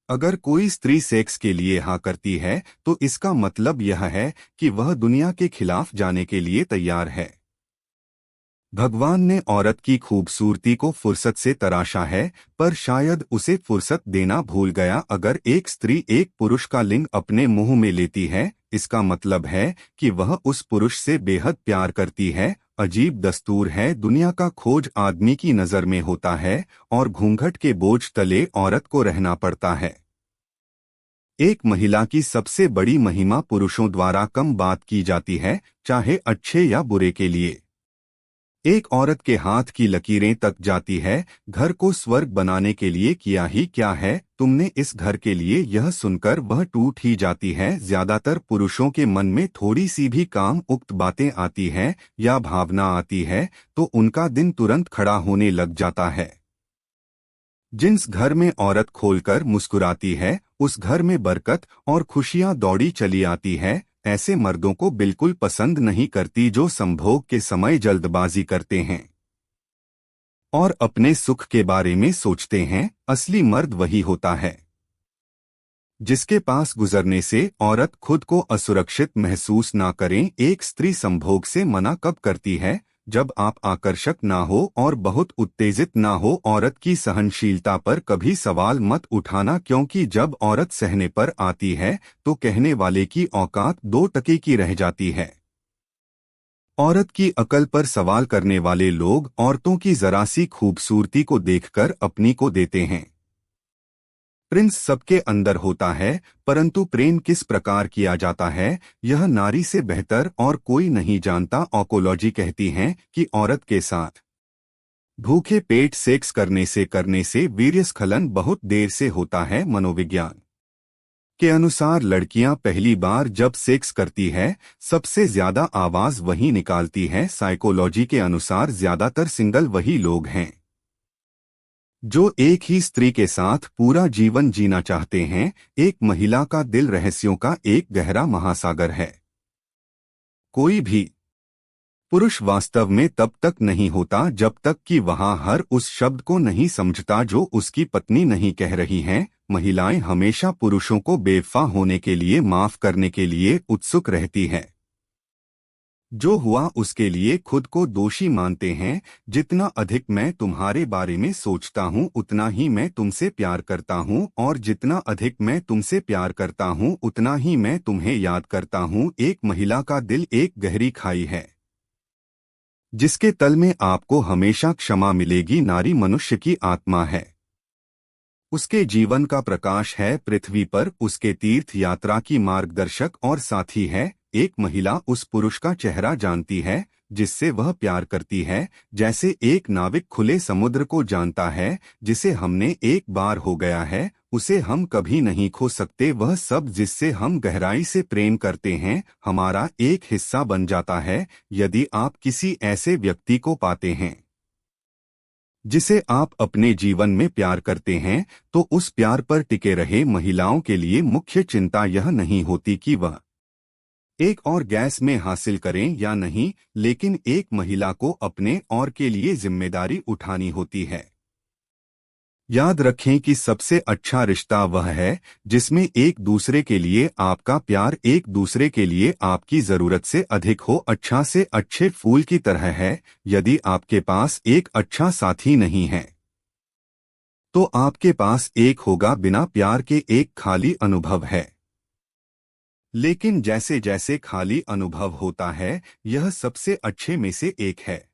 अगर कोई स्त्री सेक्स के लिए हाँ करती है तो इसका मतलब यह है कि वह दुनिया के खिलाफ जाने के लिए तैयार है। भगवान ने औरत की खूबसूरती को फुर्सत से तराशा है, पर शायद उसे फुर्सत देना भूल गया। अगर एक स्त्री एक पुरुष का लिंग अपने मुंह में लेती है, इसका मतलब है कि वह उस पुरुष से बेहद प्यार करती है। अजीब दस्तूर है, दुनिया का खोज आदमी की नजर में होता है और घूंघट के बोझ तले औरत को रहना पड़ता है। एक महिला की सबसे बड़ी महिमा पुरुषों द्वारा कम बात की जाती है, चाहे अच्छे या बुरे के लिए। एक औरत के हाथ की लकीरें तक जाती है, घर को स्वर्ग बनाने के लिए किया ही क्या है तुमने इस घर के लिए, यह सुनकर वह टूट ही जाती है। ज्यादातर पुरुषों के मन में थोड़ी सी भी काम उक्त बातें आती है या भावना आती है तो उनका दिन तुरंत खड़ा होने लग जाता है। जिस घर में औरत खोलकर मुस्कुराती है, उस घर में बरकत और खुशियां दौड़ी चली आती है। ऐसे मर्दों को बिल्कुल पसंद नहीं करती जो संभोग के समय जल्दबाजी करते हैं और अपने सुख के बारे में सोचते हैं। असली मर्द वही होता है जिसके पास गुजरने से औरत खुद को असुरक्षित महसूस ना करें। एक स्त्री संभोग से मना कब करती है? जब आप आकर्षक ना हो और बहुत उत्तेजित ना हो। औरत की सहनशीलता पर कभी सवाल मत उठाना, क्योंकि जब औरत सहने पर आती है तो कहने वाले की औकात 2 टके की रह जाती है। औरत की अकल पर सवाल करने वाले लोग औरतों की जरा सी खूबसूरती को देखकर अपनी को देते हैं। प्रिंस सबके अंदर होता है, परंतु प्रेम किस प्रकार किया जाता है यह नारी से बेहतर और कोई नहीं जानता। ऑकोलॉजी कहती है कि औरत के साथ भूखे पेट सेक्स करने से वीर्यस्खलन बहुत देर से होता है। मनोविज्ञान के अनुसार लड़कियां पहली बार जब सेक्स करती है सबसे ज्यादा आवाज वही निकालती है। साइकोलॉजी के अनुसार ज्यादातर सिंगल वही लोग हैं जो एक ही स्त्री के साथ पूरा जीवन जीना चाहते हैं। एक महिला का दिल रहस्यों का एक गहरा महासागर है। कोई भी पुरुष वास्तव में तब तक नहीं होता जब तक कि वहां हर उस शब्द को नहीं समझता जो उसकी पत्नी नहीं कह रही हैं। महिलाएं हमेशा पुरुषों को बेवफा होने के लिए, माफ करने के लिए उत्सुक रहती हैं। जो हुआ उसके लिए खुद को दोषी मानते हैं। जितना अधिक मैं तुम्हारे बारे में सोचता हूँ उतना ही मैं तुमसे प्यार करता हूँ, और जितना अधिक मैं तुमसे प्यार करता हूँ उतना ही मैं तुम्हें याद करता हूँ। एक महिला का दिल एक गहरी खाई है जिसके तल में आपको हमेशा क्षमा मिलेगी। नारी मनुष्य की आत्मा है, उसके जीवन का प्रकाश है पृथ्वी पर, उसके तीर्थ यात्रा की मार्गदर्शक और साथी है। एक महिला उस पुरुष का चेहरा जानती है जिससे वह प्यार करती है, जैसे एक नाविक खुले समुद्र को जानता है जिसे हमने एक बार हो गया है उसे हम कभी नहीं खो सकते। वह सब जिससे हम गहराई से प्रेम करते हैं हमारा एक हिस्सा बन जाता है। यदि आप किसी ऐसे व्यक्ति को पाते हैं जिसे आप अपने जीवन में प्यार करते हैं तो उस प्यार पर टिके रहे। महिलाओं के लिए मुख्य चिंता यह नहीं होती कि वह एक और गैस में हासिल करें या नहीं, लेकिन एक महिला को अपने और के लिए जिम्मेदारी उठानी होती है। याद रखें कि सबसे अच्छा रिश्ता वह है जिसमें एक दूसरे के लिए आपका प्यार एक दूसरे के लिए आपकी जरूरत से अधिक हो। अच्छा से अच्छे फूल की तरह है। यदि आपके पास एक अच्छा साथी नहीं है तो आपके पास एक होगा बिना प्यार के एक खाली अनुभव है। लेकिन जैसे जैसे खाली अनुभव होता है यह सबसे अच्छे में से एक है।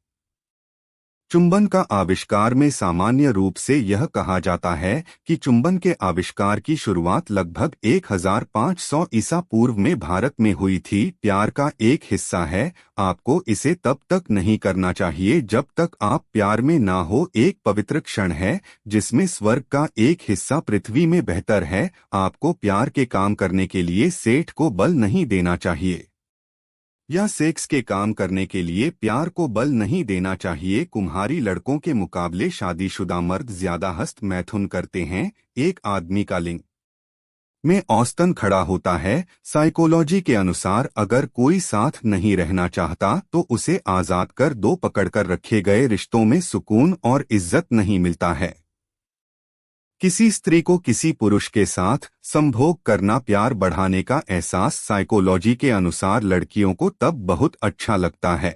चुंबन का आविष्कार में सामान्य रूप से यह कहा जाता है कि चुंबन के आविष्कार की शुरुआत लगभग 1500 ईसा पूर्व में भारत में हुई थी। प्यार का एक हिस्सा है, आपको इसे तब तक नहीं करना चाहिए जब तक आप प्यार में ना हो। एक पवित्र क्षण है जिसमें स्वर्ग का एक हिस्सा पृथ्वी में बेहतर है। आपको प्यार के काम करने के लिए सेठ को बल नहीं देना चाहिए या सेक्स के काम करने के लिए प्यार को बल नहीं देना चाहिए। कुम्हारी लड़कों के मुकाबले शादीशुदा मर्द ज्यादा हस्त मैथुन करते हैं। एक आदमी का लिंग में औसतन खड़ा होता है। साइकोलॉजी के अनुसार अगर कोई साथ नहीं रहना चाहता तो उसे आजाद कर दो। पकड़कर रखे गए रिश्तों में सुकून और इज्जत नहीं मिलता है। किसी स्त्री को किसी पुरुष के साथ संभोग करना प्यार बढ़ाने का एहसास साइकोलॉजी के अनुसार लड़कियों को तब बहुत अच्छा लगता है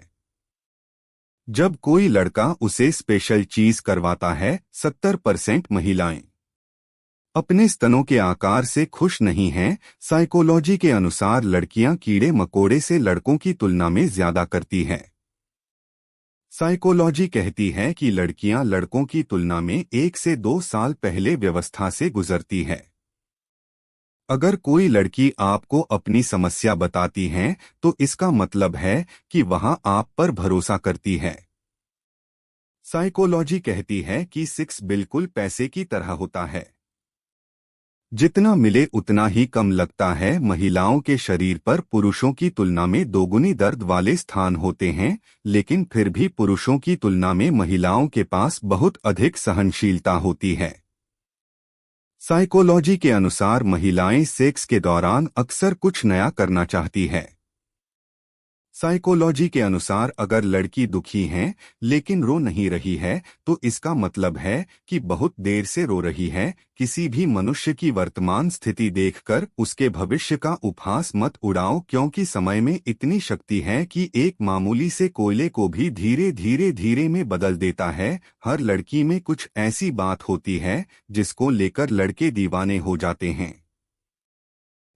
जब कोई लड़का उसे स्पेशल चीज करवाता है। 70% महिलाएं अपने स्तनों के आकार से खुश नहीं हैं। साइकोलॉजी के अनुसार लड़कियां कीड़े मकोड़े से लड़कों की तुलना में ज्यादा करती हैं। साइकोलॉजी कहती है कि लड़कियां लड़कों की तुलना में 1 से 2 साल पहले व्यवस्था से गुजरती है। अगर कोई लड़की आपको अपनी समस्या बताती है तो इसका मतलब है कि वह आप पर भरोसा करती है। साइकोलॉजी कहती है कि सेक्स बिल्कुल पैसे की तरह होता है, जितना मिले उतना ही कम लगता है। महिलाओं के शरीर पर पुरुषों की तुलना में दोगुनी दर्द वाले स्थान होते हैं, लेकिन फिर भी पुरुषों की तुलना में महिलाओं के पास बहुत अधिक सहनशीलता होती है। साइकोलॉजी के अनुसार महिलाएं सेक्स के दौरान अक्सर कुछ नया करना चाहती है। साइकोलॉजी के अनुसार अगर लड़की दुखी है लेकिन रो नहीं रही है तो इसका मतलब है कि बहुत देर से रो रही है। किसी भी मनुष्य की वर्तमान स्थिति देखकर उसके भविष्य का उपहास मत उड़ाओ, क्योंकि समय में इतनी शक्ति है कि एक मामूली से कोयले को भी धीरे में बदल देता है। हर लड़की में कुछ ऐसी बात होती है जिसको लेकर लड़के दीवाने हो जाते हैं।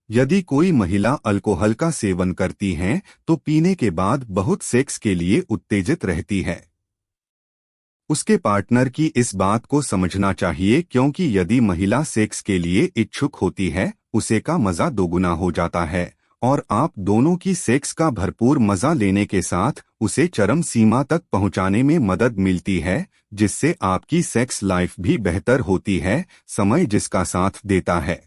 यदि कोई महिला अल्कोहल का सेवन करती है तो पीने के बाद बहुत सेक्स के लिए उत्तेजित रहती है। उसके पार्टनर की इस बात को समझना चाहिए, क्योंकि यदि महिला सेक्स के लिए इच्छुक होती है उसे का मजा दोगुना हो जाता है और आप दोनों की सेक्स का भरपूर मजा लेने के साथ उसे चरम सीमा तक पहुंचाने में मदद मिलती है, जिससे आपकी सेक्स लाइफ भी बेहतर होती है। समय जिसका साथ देता है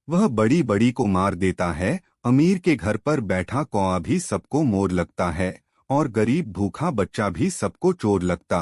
वह बड़ी बड़ी को मार देता है। अमीर के घर पर बैठा कौआ भी सबको मोर लगता है और गरीब भूखा बच्चा भी सबको चोर लगता।